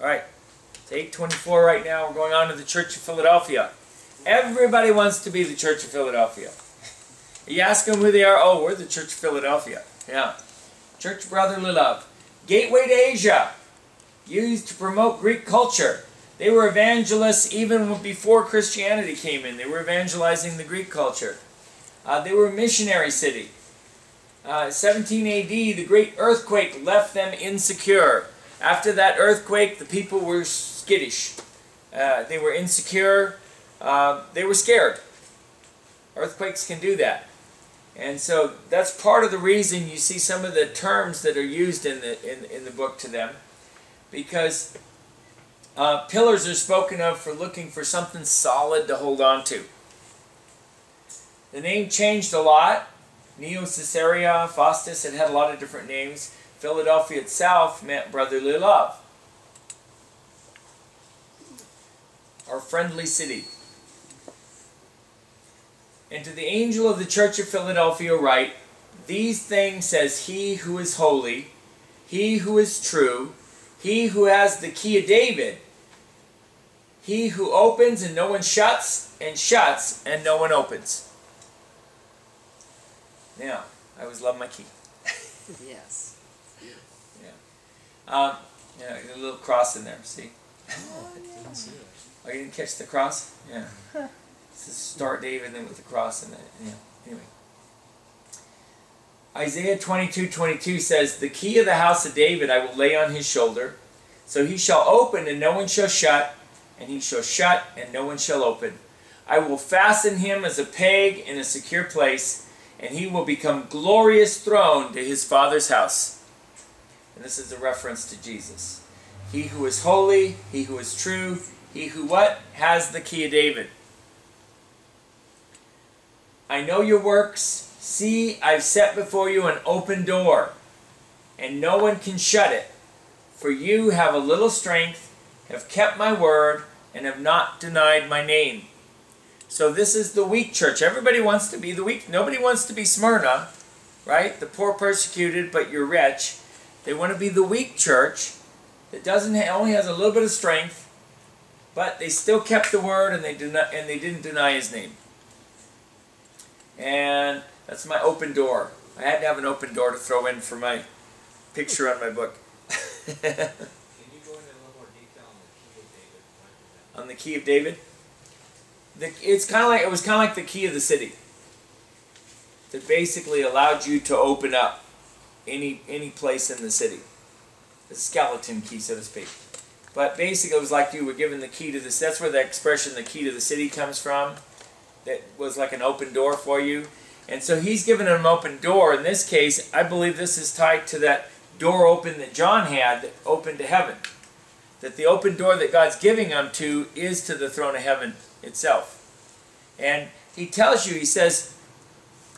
All right, it's 8:24 right now. We're going on to the Church of Philadelphia. Everybody wants to be the Church of Philadelphia. You ask them who they are. Oh, we're the Church of Philadelphia. Yeah. Church of Brotherly Love. Gateway to Asia. Used to promote Greek culture. They were evangelists even before Christianity came in. They were evangelizing the Greek culture. They were a missionary city. 17 AD, the great earthquake left them insecure. After that earthquake, the people were skittish. They were insecure. They were scared. Earthquakes can do that. And so that's part of the reason you see some of the terms that are used in the book to them. Because pillars are spoken of for looking for something solid to hold on to. The name changed a lot. Neo Caesarea, Faustus, it had a lot of different names. Philadelphia itself meant brotherly love. Or friendly city. And to the angel of the church of Philadelphia write, these things says he who is holy, he who is true, he who has the key of David, he who opens and no one shuts, and shuts and no one opens. Now, I always love my key. Yes. Yeah. Yeah, a little cross in there, see? Oh, I didn't see it. Oh, you didn't catch the cross? Yeah. It's a Star David and then with the cross in it. Yeah. Anyway. Isaiah 22:22 says, the key of the house of David I will lay on his shoulder, so he shall open and no one shall shut, and he shall shut and no one shall open. I will fasten him as a peg in a secure place, and he will become glorious throne to his father's house. And this is a reference to Jesus. He who is holy, he who is true, he who what? Has the key of David. I know your works. See, I've set before you an open door, and no one can shut it. For you have a little strength, have kept my word, and have not denied my name. So this is the weak church. Everybody wants to be the weak. Nobody wants to be Smyrna, right? The poor persecuted, but you're rich. They want to be the weak church that only has a little bit of strength, but they still kept the word and they didn't deny his name. And that's my open door. I had to have an open door to throw in for my picture on my book. Can you go into a little more detail on the key of David? On the key of David? It was kind of like the key of the city. That basically allowed you to open up any place in the city. The skeleton key, so to speak. But basically it was like you were given the key to this. That's where the expression the key to the city comes from. That was like an open door for you. And so he's given him an open door. In this case, I believe this is tied to that door open that John had that opened to heaven. That the open door that God's giving him to is to the throne of heaven itself. And he tells you, he says,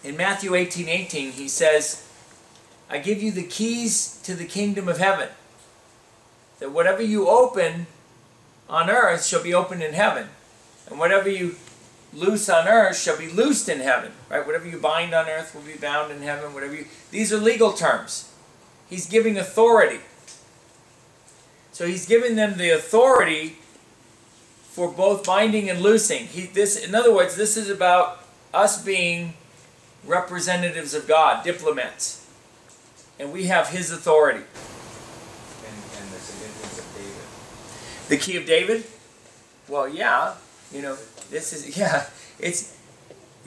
in Matthew 18:18, he says, I give you the keys to the kingdom of heaven. That whatever you open on earth shall be opened in heaven. And whatever you loose on earth shall be loosed in heaven. Right? Whatever you bind on earth will be bound in heaven. These are legal terms. He's giving authority. So he's giving them the authority for both binding and loosing. In other words, this is about us being representatives of God, diplomats. And we have his authority. And the significance of David. The key of David? Well, yeah. You know, this is, yeah.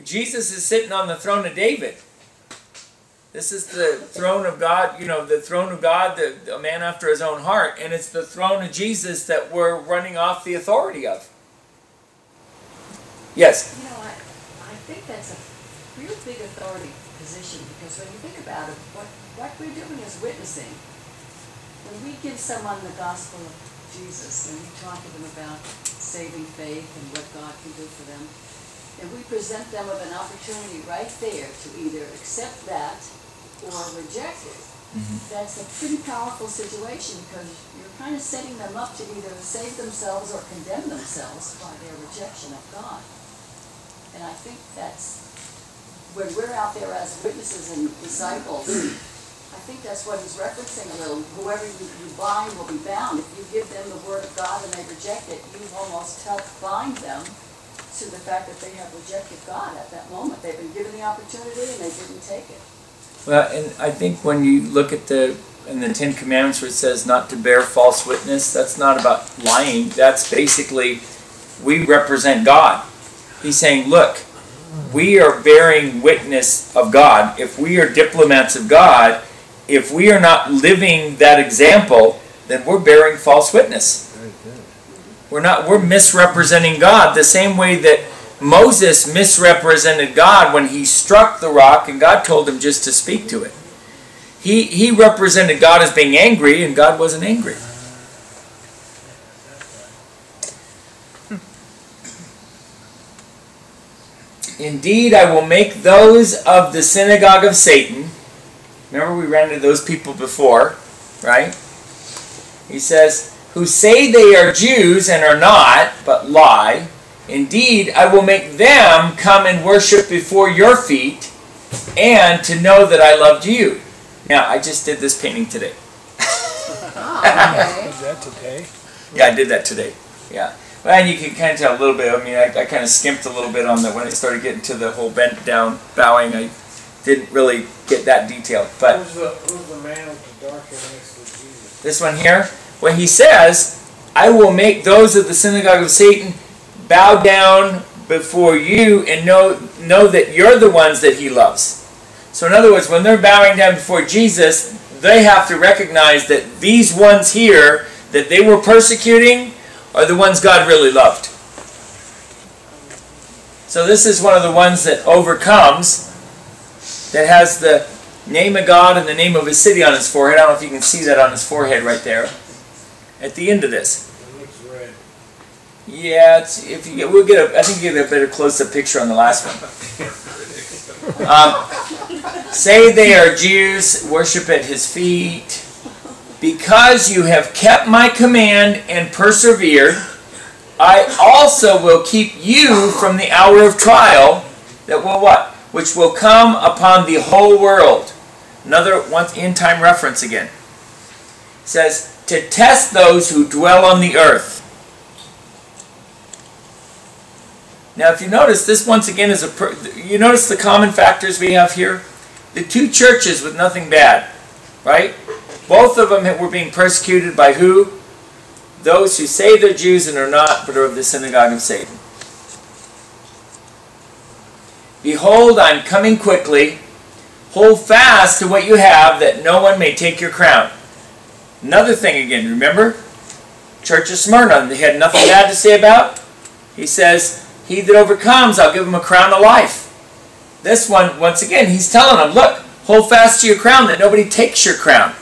Jesus is sitting on the throne of David. This is the throne of God, you know, the throne of God, a man after his own heart. And it's the throne of Jesus that we're running off the authority of. Yes? You know, I think that's a real big authority position, because when you think about it, what we're doing is witnessing. When we give someone the gospel of Jesus and we talk to them about saving faith and what God can do for them, and we present them with an opportunity right there to either accept that or reject it, that's a pretty powerful situation, because you're kind of setting them up to either save themselves or condemn themselves by their rejection of God. And I think that's, when we're out there as witnesses and disciples, I think that's what he's referencing a little. Whoever you bind will be bound. If you give them the bind them to the fact that they have rejected God at that moment. They've been given the opportunity and they didn't take it. Well, and I think when you look at in the Ten Commandments where it says not to bear false witness, that's not about lying. That's basically, we represent God. He's saying, look, we are bearing witness of God. If we are diplomats of God, if we are not living that example, then we're bearing false witness. We're misrepresenting God the same way that Moses misrepresented God when he struck the rock and God told him just to speak to it. He represented God as being angry and God wasn't angry. Indeed, I will make those of the synagogue of Satan. Remember we ran into those people before, right? He says, who say they are Jews and are not, but lie. Indeed, I will make them come and worship before your feet, and to know that I loved you. Now, I just did this painting today. Oh, okay. Is that today? Yeah, I did that today. Yeah. Well, and you can kind of tell a little bit. I mean, I kind of skimped a little bit on when I started getting to the whole bent down bowing. I didn't really get that detailed. But Who's the man with the dark hair next to Jesus? this one here, when he says, I will make those of the synagogue of Satan bow down before you and know that you're the ones that he loves. So in other words, when they're bowing down before Jesus, they have to recognize that these ones here that they were persecuting are the ones God really loved. So this is one of the ones that overcomes, that has the name of God and the name of his city on his forehead. I don't know if you can see that on his forehead right there. At the end of this. It looks red. Yeah, I think you get a better close-up picture on the last one. Say they are Jews, worship at his feet. Because you have kept my command and persevered, I also will keep you from the hour of trial that will what? Which will come upon the whole world. Another end-time reference again. It says, to test those who dwell on the earth. Now, if you notice, this once again is you notice the common factors we have here? The two churches with nothing bad, right? Both of them were being persecuted by who? Those who say they're Jews and are not, but are of the synagogue of Satan. Behold, I'm coming quickly. Hold fast to what you have, that no one may take your crown. Another thing again, remember? Church of Smyrna, they had nothing bad to say about. He says, he that overcomes, I'll give him a crown of life. This one, once again, he's telling them, look, hold fast to your crown, that nobody takes your crown.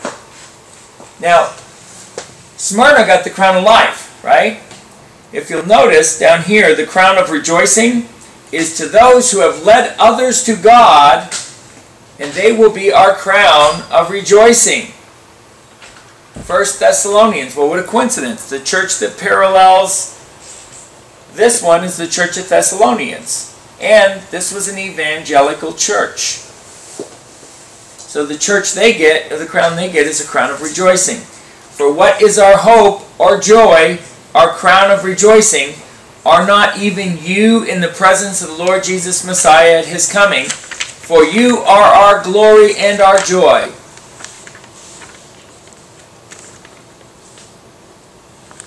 Now, Smyrna got the crown of life, right? If you'll notice, down here, the crown of rejoicing is to those who have led others to God, and they will be our crown of rejoicing. 1 Thessalonians, well, what a coincidence. The church that parallels this one is the church of Thessalonians. And this was an evangelical church. So the church they get, or the crown they get, is a crown of rejoicing. For what is our hope or joy, our crown of rejoicing? Are not even you in the presence of the Lord Jesus Messiah at his coming? For you are our glory and our joy.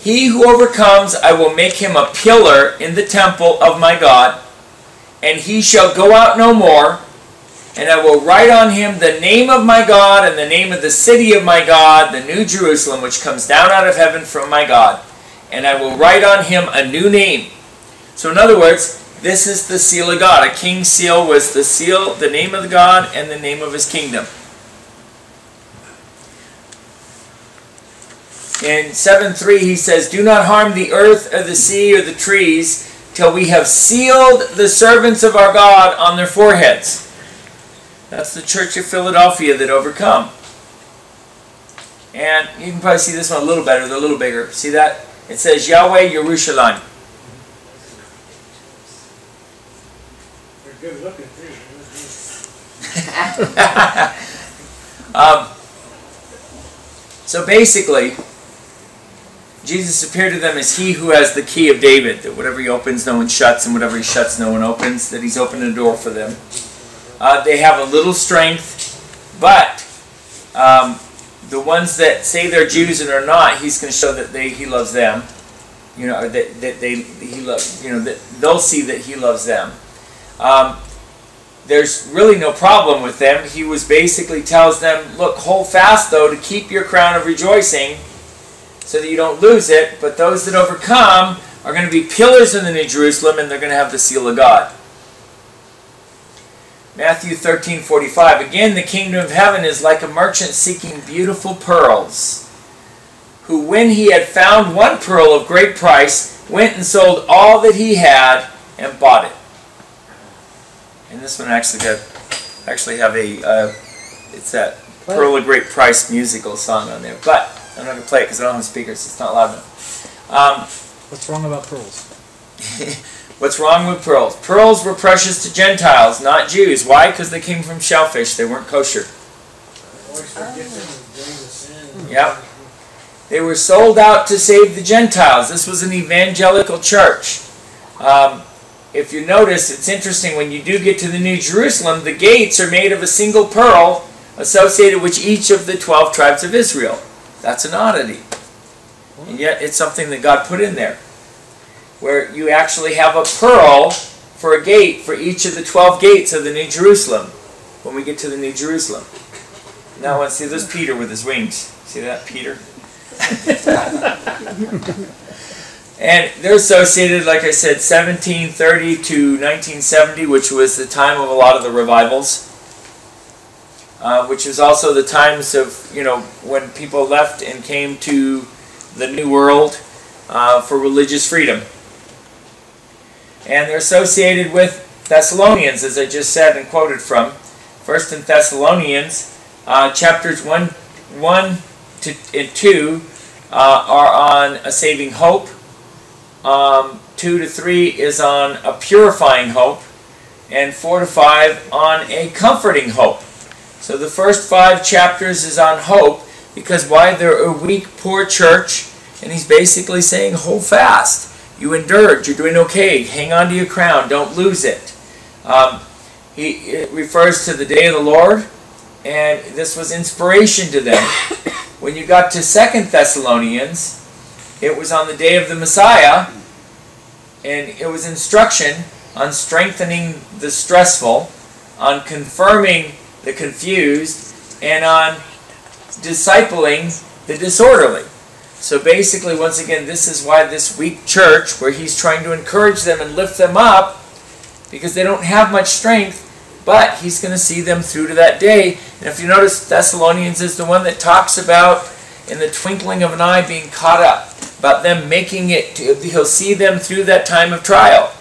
He who overcomes, I will make him a pillar in the temple of my God, and he shall go out no more. And I will write on him the name of my God and the name of the city of my God, the new Jerusalem, which comes down out of heaven from my God. And I will write on him a new name. So in other words, this is the seal of God. A king's seal was the seal, the name of the God, and the name of his kingdom. In 7:3 he says, do not harm the earth or the sea or the trees till we have sealed the servants of our God on their foreheads. That's the church of Philadelphia that overcome. And you can probably see this one a little better, they're a little bigger. See that? It says Yahweh Yerushalayim. They're good looking too. So basically, Jesus appeared to them as he who has the key of David, that whatever he opens, no one shuts, and whatever he shuts, no one opens, that he's opened a door for them. They have a little strength, but the ones that say they're Jews and are not, he's going to show that he loves them. You know, that they'll see that he loves them. There's really no problem with them. He was basically tells them, look, hold fast though to keep your crown of rejoicing, so that you don't lose it. But those that overcome are going to be pillars in the New Jerusalem, and they're going to have the seal of God. Matthew 13:45. Again, the kingdom of heaven is like a merchant seeking beautiful pearls, who when he had found one pearl of great price, went and sold all that he had and bought it. And this one actually have a it's that Pearl of Great Price musical song on there. But I'm not going to play it because I don't have speakers. It's not loud enough. What's wrong about pearls? What's wrong with pearls? Pearls were precious to Gentiles, not Jews. Why? Because they came from shellfish. They weren't kosher. Yep. They were sold out to save the Gentiles. This was an evangelical church. If you notice, it's interesting, when you do get to the New Jerusalem, the gates are made of a single pearl associated with each of the 12 tribes of Israel. That's an oddity. And yet it's something that God put in there, where you actually have a pearl for a gate for each of the 12 gates of the New Jerusalem when we get to the New Jerusalem. Now let's see, there's Peter with his wings. See that, Peter? And they're associated, like I said, 1730 to 1970, which was the time of a lot of the revivals, which was also the times of, you know, when people left and came to the New World for religious freedom. And they're associated with Thessalonians, as I just said and quoted from. First in Thessalonians, chapters 1 and 2 are on a saving hope. 2 to 3 is on a purifying hope, and 4 to 5 on a comforting hope. So the first 5 chapters is on hope, because why? They're a weak, poor church, and he's basically saying, hold fast. You endured. You're doing okay. Hang on to your crown. Don't lose it. It refers to the day of the Lord, and this was inspiration to them. When you got to 2 Thessalonians, it was on the day of the Messiah, and it was instruction on strengthening the stressful, on confirming the confused, and on discipling the disorderly. So basically, once again, this is why this weak church, where he's trying to encourage them and lift them up, because they don't have much strength, but he's going to see them through to that day. And if you notice, Thessalonians is the one that talks about, in the twinkling of an eye, being caught up, about them making it, he'll see them through that time of trial.